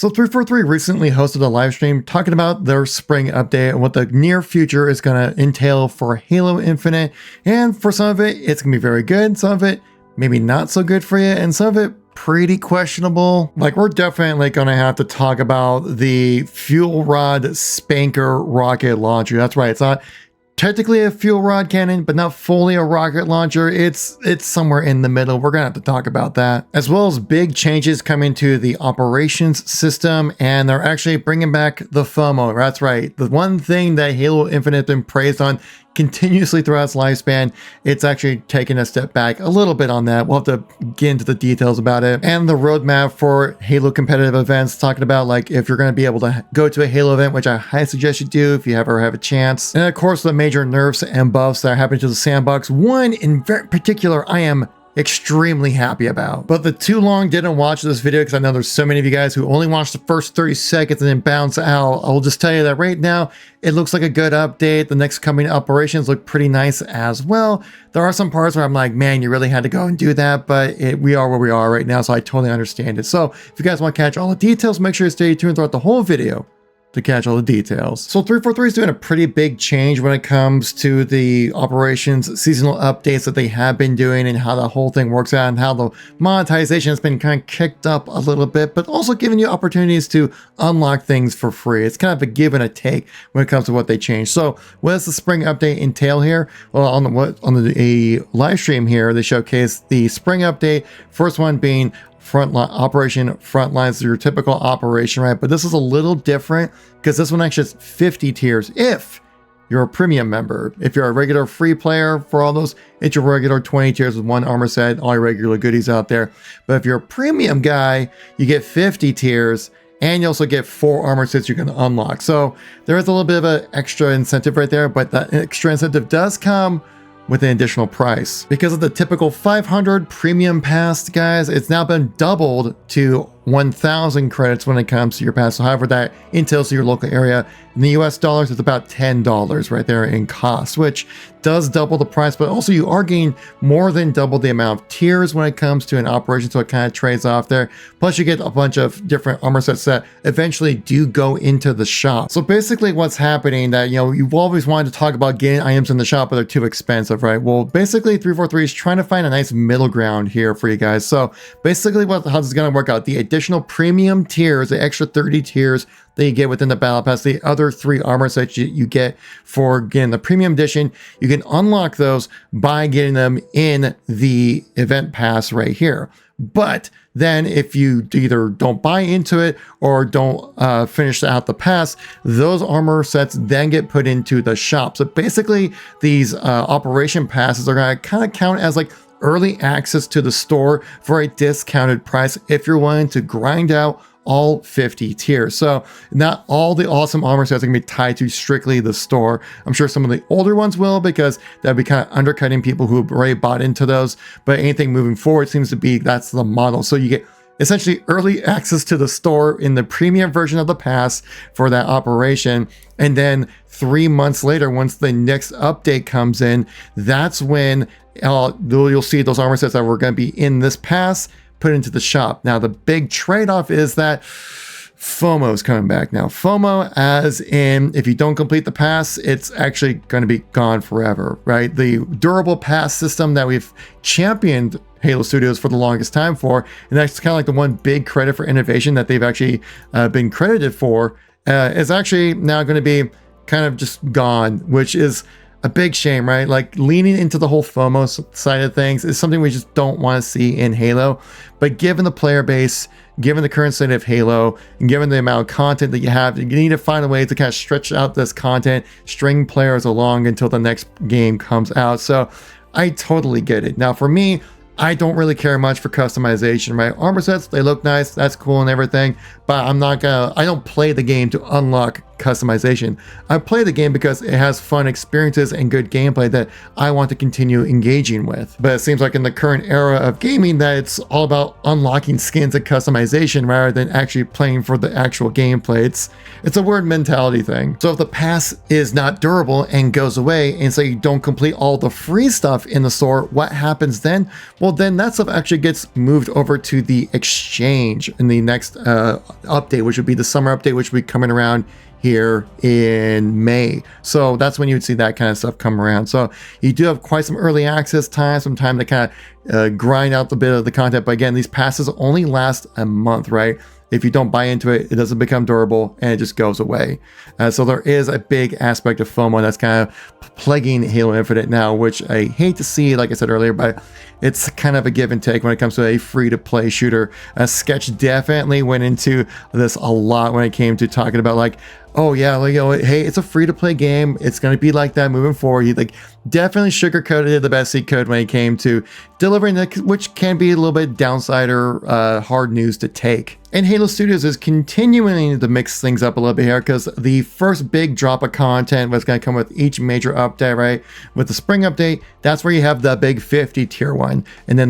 So 343 recently hosted a live stream talking about their spring update and what the near future is going to entail for Halo Infinite. And for some of it, it's going to be very good. Some of it, maybe not so good for you. And some of it, pretty questionable. Like, we're definitely going to have to talk about the Fuel Rod SPNKr rocket launcher. That's right. It's not technically a fuel rod cannon, but not fully a rocket launcher. It's somewhere in the middle. We're gonna have to talk about that, as well as big changes coming to the operations system, and they're actually bringing back the FOMO. That's right, the one thing that Halo Infinite has been praised on continuously throughout its lifespan. It's actually taken a step back a little bit on that. We'll have to get into the details about it. And the roadmap for Halo competitive events, talking about like if you're going to be able to go to a Halo event, which I highly suggest you do if you ever have a chance. And of course, the major nerfs and buffs that are happening to the sandbox. One in very particular, I am extremely happy about. But the too long didn't watch this video, because I know there's so many of you guys who only watch the first 30 seconds and then bounce out. I'll just tell you that right now, it looks like a good update. The next coming operations look pretty nice as well. There are some parts where I'm like, man, you really had to go and do that, but we are where we are right now, so I totally understand it. So if you guys want to catch all the details, make sure you stay tuned throughout the whole video to catch all the details. So 343 is doing a pretty big change when it comes to the operations seasonal updates that they have been doing, and how the whole thing works out, and how the monetization has been kind of kicked up a little bit, but also giving you opportunities to unlock things for free. It's kind of a give and a take when it comes to what they change. So what does the spring update entail here? Well, on the live stream here, they showcase the spring update. First one being Operation Frontlines, your typical operation, right? But this is a little different because this one actually has 50 tiers if you're a premium member. If you're a regular free player for all those, it's your regular 20 tiers with one armor set, all your regular goodies out there. But if you're a premium guy, you get 50 tiers, and you also get 4 armor sets you can unlock. So there is a little bit of an extra incentive right there, but that extra incentive does come with an additional price. Because of the typical 500 premium pass, guys, it's now been doubled to 1,000 credits when it comes to your pass. So however that entails to your local area. In the US dollars, it's about $10 right there in cost, which does double the price, but also you are getting more than double the amount of tiers when it comes to an operation, so it kind of trades off there. Plus you get a bunch of different armor sets that eventually do go into the shop. So basically what's happening that, you know, you've always wanted to talk about getting items in the shop, but they're too expensive, right? Well, basically 343 is trying to find a nice middle ground here for you guys. So basically how this is going to work out, the additional premium tiers, the extra 30 tiers that you get within the battle pass, the other 3 armor sets you get for getting the premium edition, you can unlock those by getting them in the event pass right here. But then if you either don't buy into it or don't finish out the pass, those armor sets then get put into the shop. So basically these operation passes are going to kind of count as like early access to the store for a discounted price if you're willing to grind out all 50 tiers. So not all the awesome armor sets are gonna be tied to strictly the store. I'm sure some of the older ones will, because that'd be kind of undercutting people who have already bought into those. But anything moving forward seems to be that's the model. So you get essentially early access to the store in the premium version of the pass for that operation. And then 3 months later, once the next update comes in, that's when you'll see those armor sets that were going to be in this pass put into the shop. Now, the big trade-off is that FOMO is coming back now. FOMO as in, if you don't complete the pass, it's actually going to be gone forever, right? The durable pass system that we've championed Halo Studios for the longest time for, and that's kind of like the one big credit for innovation that they've actually been credited for, is actually now going to be kind of just gone, which is a big shame, right? Like leaning into the whole FOMO side of things is something we just don't want to see in Halo. But given the player base, given the current state of Halo, and given the amount of content that you have, you need to find a way to kind of stretch out this content, string players along until the next game comes out. So I totally get it. Now for me, I don't really care much for customization, right? Armor sets, they look nice, that's cool and everything, but I don't play the game to unlock customization. I play the game because it has fun experiences and good gameplay that I want to continue engaging with. But it seems like in the current era of gaming that it's all about unlocking skins and customization rather than actually playing for the actual gameplay. It's a weird mentality thing. So if the pass is not durable and goes away, and so you don't complete all the free stuff in the store, what happens then? Well, well, then that stuff actually gets moved over to the exchange in the next update, which would be the summer update, which would be coming around here in May. So that's when you would see that kind of stuff come around. So you do have quite some early access time, some time to kind of grind out the bit of the content. But again, these passes only last a month, right? If you don't buy into it, it doesn't become durable and it just goes away. So there is a big aspect of FOMO that's kind of plaguing Halo Infinite now, which I hate to see, like I said earlier, but it's kind of a give and take when it comes to a free-to-play shooter. Sketch definitely went into this a lot when it came to talking about like, oh yeah, like, you know, hey, it's a free-to-play game. It's going to be like that moving forward. He like definitely sugarcoated it the best he could when it came to delivering it, which can be a little bit downside or hard news to take. And Halo Studios is continuing to mix things up a little bit here because the first big drop of content was going to come with each major update, right? With the spring update, that's where you have the big 50 tier one. And then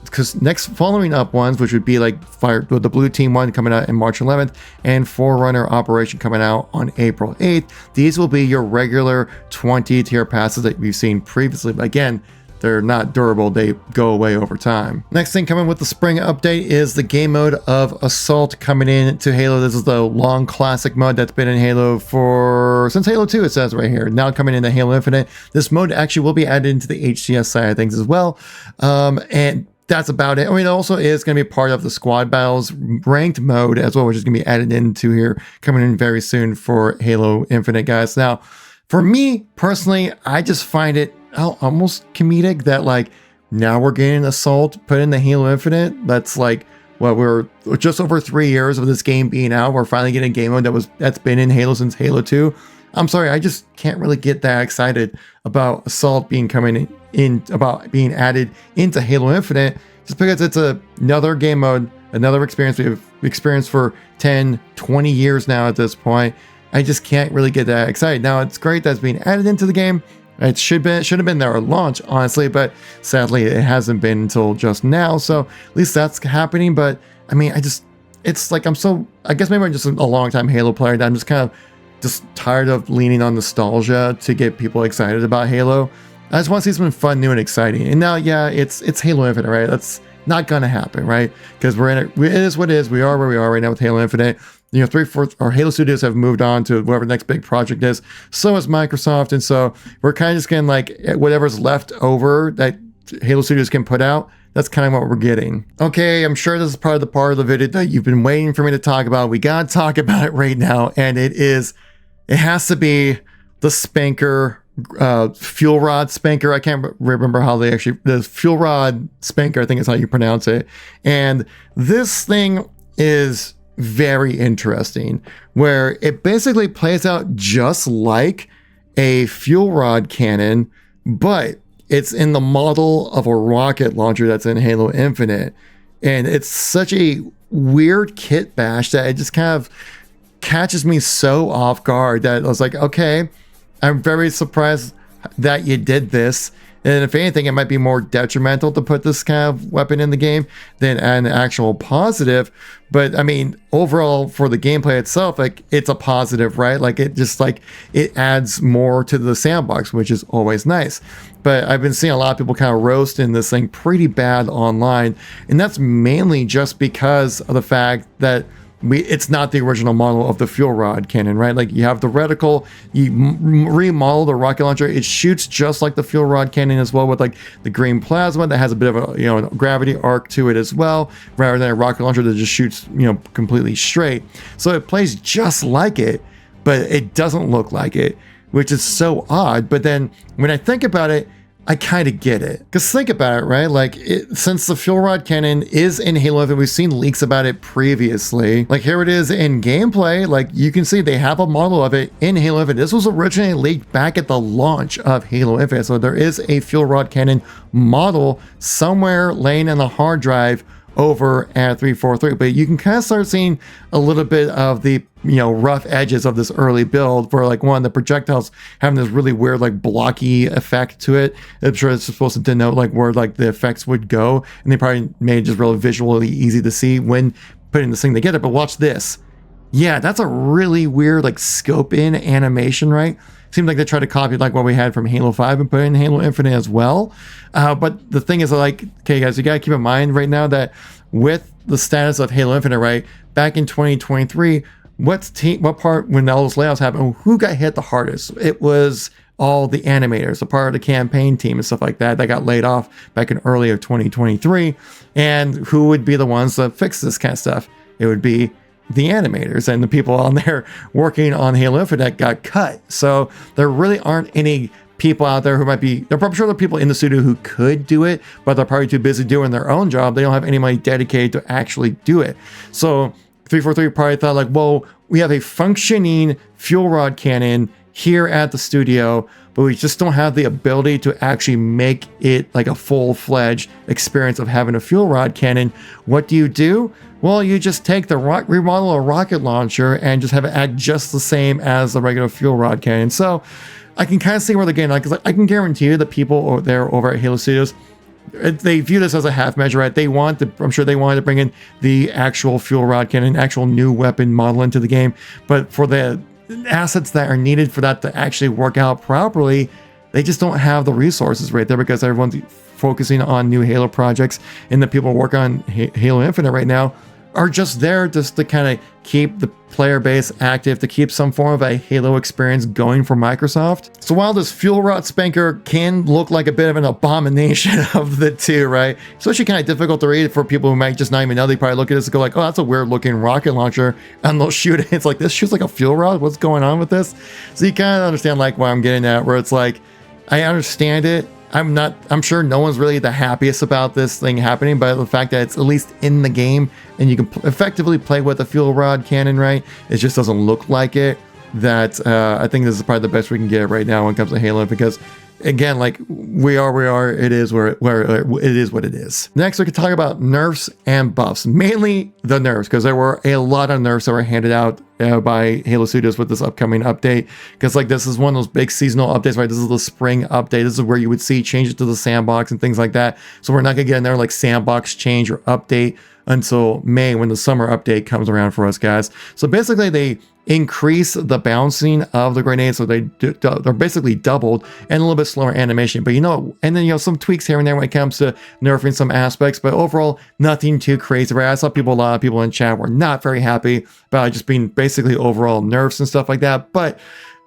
because next following up ones, which would be like the Blue Team one coming out in March 11th and Forerunner Operation coming out on April 8th. These will be your regular 20 tier passes that we've seen previously. But again, they're not durable, they go away over time. Next thing coming with the spring update is the game mode of Assault coming in to Halo. This is the long classic mode that's been in Halo since Halo 2, it says right here. Now coming into Halo Infinite. This mode actually will be added into the HCS side of things as well. And that's about it. I mean, it also is going to be part of the squad battles ranked mode as well, which is going to be added into here, coming in very soon for Halo Infinite, guys. Now, for me personally, I just find it almost comedic that like now we're getting Assault put in the Halo Infinite. That's like, well, we're just over 3 years of this game being out. We're finally getting a game mode that's been in Halo since Halo 2. I'm sorry, I just can't really get that excited about Assault being about being added into Halo Infinite, just because it's another game mode, another experience we've experienced for 10, 20 years now at this point. I just can't really get that excited. Now, it's great that's being added into the game. It should have been there at launch, honestly, but sadly it hasn't been until just now. So at least that's happening. But I mean, it's like I guess maybe I'm just a long time Halo player that I'm just kind of tired of leaning on nostalgia to get people excited about Halo. I just want to see something fun, new, and exciting. And now, yeah, it's Halo Infinite, right? That's not gonna happen, right? Because we're in it. It is what it is. We are where we are right now with Halo Infinite. You know, 3/4 our Halo Studios have moved on to whatever the next big project is. So has Microsoft, and so we're kind of just getting like whatever's left over that Halo Studios can put out. That's kind of what we're getting. Okay, I'm sure this is part of the video that you've been waiting for me to talk about. We gotta talk about it right now, and it has to be the SPNKr. Fuel rod SPNKr. I can't remember how the fuel rod SPNKr, I think is how you pronounce it. And this thing is very interesting, where it basically plays out just like a fuel rod cannon, but it's in the model of a rocket launcher that's in Halo Infinite. And it's such a weird kit bash that it just kind of catches me so off guard that I was like, okay, I'm very surprised that you did this. And if anything, it might be more detrimental to put this kind of weapon in the game than an actual positive. But I mean, overall for the gameplay itself, like it's a positive, right? Like it adds more to the sandbox, which is always nice. But I've been seeing a lot of people kind of roasting this thing pretty bad online. And that's mainly just because of the fact that it's not the original model of the fuel rod cannon, right? Like you have the reticle, you remodel the rocket launcher, it shoots just like the fuel rod cannon as well, with like the green plasma that has a bit of a gravity arc to it as well, rather than a rocket launcher that just shoots completely straight. So it plays just like it, but it doesn't look like it, which is so odd. But then when I think about it, I kind of get it. Because think about it, right? Like, since the fuel rod cannon is in Halo Infinite, we've seen leaks about it previously. Like, here it is in gameplay. Like, you can see they have a model of it in Halo Infinite. This was originally leaked back at the launch of Halo Infinite. So there is a fuel rod cannon model somewhere laying in the hard drive over at 343, but you can kind of start seeing a little bit of the rough edges of this early build, for like one, the projectiles having this really weird like blocky effect to it. I'm sure it's supposed to denote like where like the effects would go, and they probably made it just really visually easy to see when putting this thing together. But watch this. Yeah, that's a really weird like scope in animation, right? Seems like they tried to copy like what we had from Halo 5 and put it in Halo Infinite as well. But the thing is, like, okay, guys, you gotta keep in mind right now that with the status of Halo Infinite, right, back in 2023, what part when all those layoffs happened, who got hit the hardest? It was all the animators, a part of the campaign team and stuff like that got laid off back in early of 2023. And who would be the ones that fix this kind of stuff? It would be the animators, and the people on there working on Halo Infinite got cut. So there really aren't any people out there who might be, I'm sure there are people in the studio who could do it, but they're probably too busy doing their own job. They don't have anybody dedicated to actually do it. So 343 probably thought like, well, we have a functioning fuel rod cannon here at the studio, but we just don't have the ability to actually make it like a full-fledged experience of having a fuel rod cannon. What do? Well, you just take the remodel a rocket launcher and just have it act just the same as the regular fuel rod cannon. So I can kind of see where they're getting, like, I can guarantee you that people there over at Halo Studios, they view this as a half measure, right? I'm sure they wanted to bring in the actual fuel rod cannon, actual new weapon model into the game, but for the assets that are needed for that to actually work out properly, they just don't have the resources right there, because everyone's focusing on new Halo projects, and the people working on Halo Infinite right now are just there just to kind of keep the player base active, to keep some form of a Halo experience going for Microsoft. So while this fuel rod SPNKr can look like a bit of an abomination of the two, right? It's actually kind of difficult to read for people who might just not even know. They probably look at this and go like, oh, that's a weird looking rocket launcher, and they'll shoot it. It's like, this shoots like a fuel rod? What's going on with this? So you kind of understand like why I'm getting at, where it's like, I understand it. I'm sure no one's really the happiest about this thing happening, but the fact that it's at least in the game and you can effectively play with a fuel rod cannon, right? It just doesn't look like it. That I think this is probably the best we can get right now when it comes to Halo, because again, like we are, it is where it is what it is. Next, we can talk about nerfs and buffs, mainly the nerfs, because there were a lot of nerfs that were handed out by Halo Studios with this upcoming update. Because like this is one of those big seasonal updates, right? This is the spring update. This is where you would see changes to the sandbox and things like that. So we're not gonna get another like sandbox change or update until May, when the summer update comes around for us guys. So basically they increase the bouncing of the grenades, so they're basically doubled, and a little bit slower animation. But and then some tweaks here and there when it comes to nerfing some aspects, but overall nothing too crazy, right? I saw a lot of people in chat were not very happy about it just being basically overall nerfs and stuff like that, but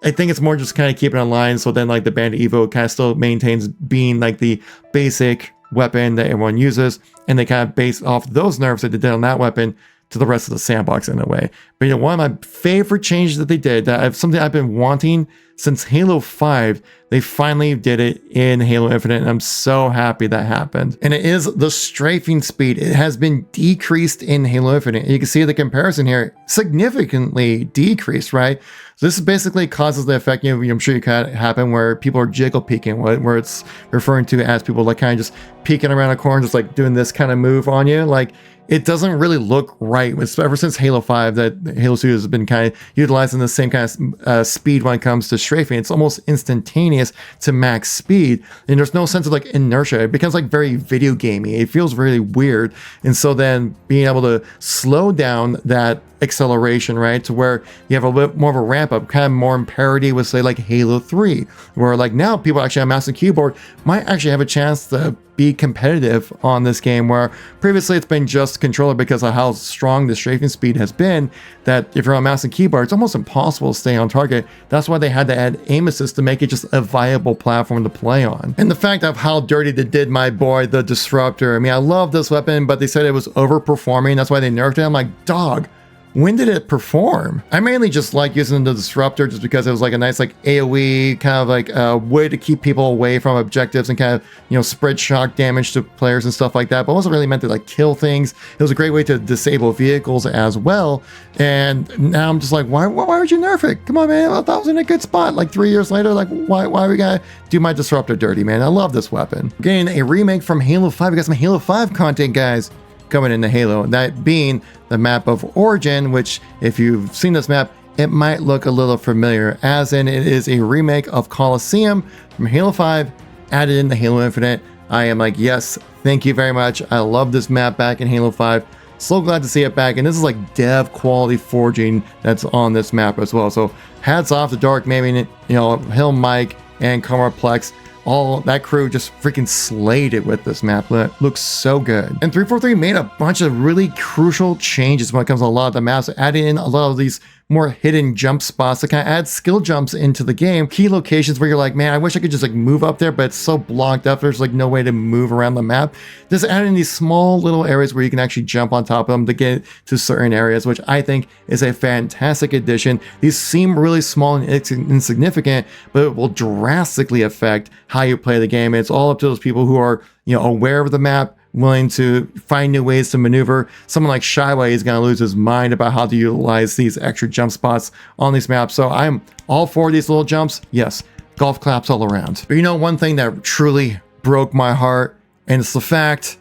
I think it's more just kind of keeping it in line, so then like the Bandit Evo kind of still maintains being like the basic weapon that everyone uses, and they kind of base off those nerfs that they did on that weapon to the rest of the sandbox in a way. But one of my favorite changes that they did, something I've been wanting since Halo 5, they finally did it in Halo Infinite, and I'm so happy that happened. And it is the strafing speed. It has been decreased in Halo Infinite. You can see the comparison here, significantly decreased, right? So this basically causes the effect, I'm sure you can happen, where people are jiggle peeking, where it's referring to as people like kind of just peeking around a corner, just like doing this kind of move on you. Like, it doesn't really look right. Ever since Halo 5, that Halo Studios has been kind of utilizing the same kind of speed when it comes to strafing. It's almost instantaneous to max speed, and there's no sense of like inertia. It becomes like very video gamey. It feels really weird. And so then being able to slow down that acceleration, right, to where you have a bit more of a ramp up, kind of more in parity with say like Halo 3, where like now people actually on mouse and keyboard might actually have a chance to be competitive on this game, where previously it's been just controller because of how strong the strafing speed has been, that if you're on mouse and keyboard, it's almost impossible to stay on target. That's why they had to add aim assist to make it just a viable platform to play on. And the fact of how dirty they did my boy, the Disruptor. I mean, I love this weapon, but they said it was overperforming. That's why they nerfed it. I'm like, dog, when did it perform? I mainly just like using the Disruptor just because it was like a nice like AoE kind of like way to keep people away from objectives and kind of spread shock damage to players and stuff like that, but it wasn't really meant to like kill things. It was a great way to disable vehicles as well. And now I'm just like, why would you nerf it? Come on, man, I thought it was in a good spot. Like 3 years later, like why we gotta do my Disruptor dirty, man? I love this weapon. Getting a remake from Halo 5. We got some Halo 5 content, guys, coming into Halo, that being the map of Origin, which if you've seen this map, it might look a little familiar, as in it is a remake of Coliseum from Halo 5 added into Halo Infinite. I am like, yes, thank you very much. I love this map back in Halo 5. So glad to see it back. And this is like dev quality forging that's on this map as well. So hats off to Dark Maven, you know, Hill Mike and Karmaplex. All that crew just freaking slayed it with this map. It looks so good. And 343 made a bunch of really crucial changes when it comes to a lot of the maps, adding in a lot of these more hidden jump spots to kind of add skill jumps into the game. Key locations where you're like, man, I wish I could just like move up there, but it's so blocked up. There's like no way to move around the map. Just adding these small little areas where you can actually jump on top of them to get to certain areas, which I think is a fantastic addition. These seem really small and insignificant, but it will drastically affect how you play the game. It's all up to those people who are, you know, aware of the map, willing to find new ways to maneuver. Someone like Shyway is going to lose his mind about how to utilize these extra jump spots on these maps. So I'm all for these little jumps. Yes, golf claps all around. But you know, one thing that truly broke my heart, and it's the fact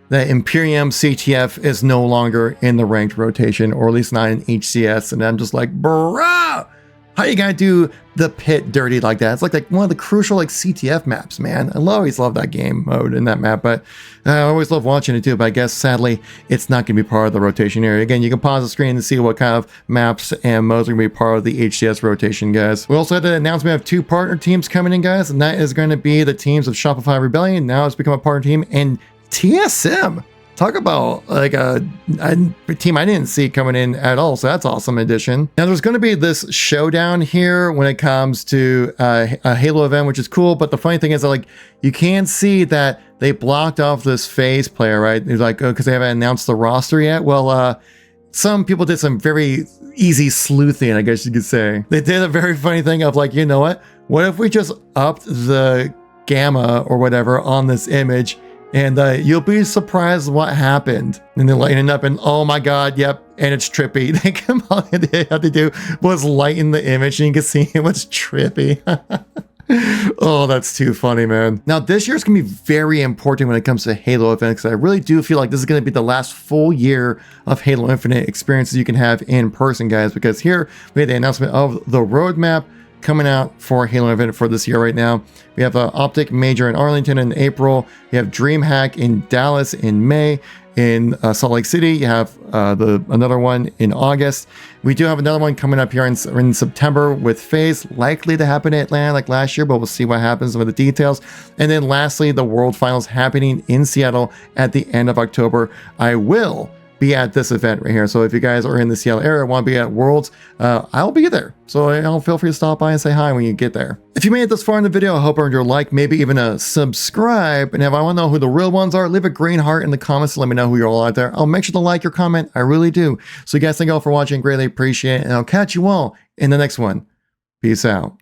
that Imperium CTF is no longer in the ranked rotation, or at least not in HCS. And I'm just like, bruh, how you gonna do the pit dirty like that? It's like one of the crucial like CTF maps, man. I always love that game mode in that map, but I always love watching it too. But I guess sadly, it's not gonna be part of the rotation area. Again, you can pause the screen to see what kind of maps and modes are gonna be part of the HCS rotation, guys. We also had the announcement of 2 partner teams coming in, guys, and that is going to be the teams of Shopify Rebellion. Now it's become a partner team, and TSM. Talk about like a team I didn't see coming in at all. So that's awesome addition. Now there's going to be this showdown here when it comes to a Halo event, which is cool. But the funny thing is that like you can see that they blocked off this phase player, right? It's like, oh, because they haven't announced the roster yet. Well, some people did some very easy sleuthing, I guess you could say. They did a very funny thing of like, you know what if we just upped the gamma or whatever on this image? And you'll be surprised what happened. And they're lighting up and oh my God, yep. And it's trippy. They come out and they had to do was lighten the image and you can see it was trippy. Oh, that's too funny, man. Now this year is gonna be very important when it comes to Halo events, because I really do feel like this is gonna be the last full year of Halo Infinite experiences you can have in person, guys, because here we had the announcement of the roadmap coming out for Halo Infinite for this year right now. We have Optic Major in Arlington in April. You have DreamHack in Dallas in May. In Salt Lake City, you have another one in August. We do have another one coming up here in September with FaZe, likely to happen in Atlanta like last year, but we'll see what happens with the details. And then lastly, the World Finals happening in Seattle at the end of October. I will be at this event right here. So if you guys are in the Seattle area, want to be at Worlds, I'll be there. So feel free to stop by and say hi when you get there. If you made it this far in the video, I hope I earned your like, maybe even a subscribe. And if I want to know who the real ones are, leave a green heart in the comments to let me know who you're all out there. I'll make sure to like your comment. I really do. So you guys, thank you all for watching. Greatly appreciate it. And I'll catch you all in the next one. Peace out.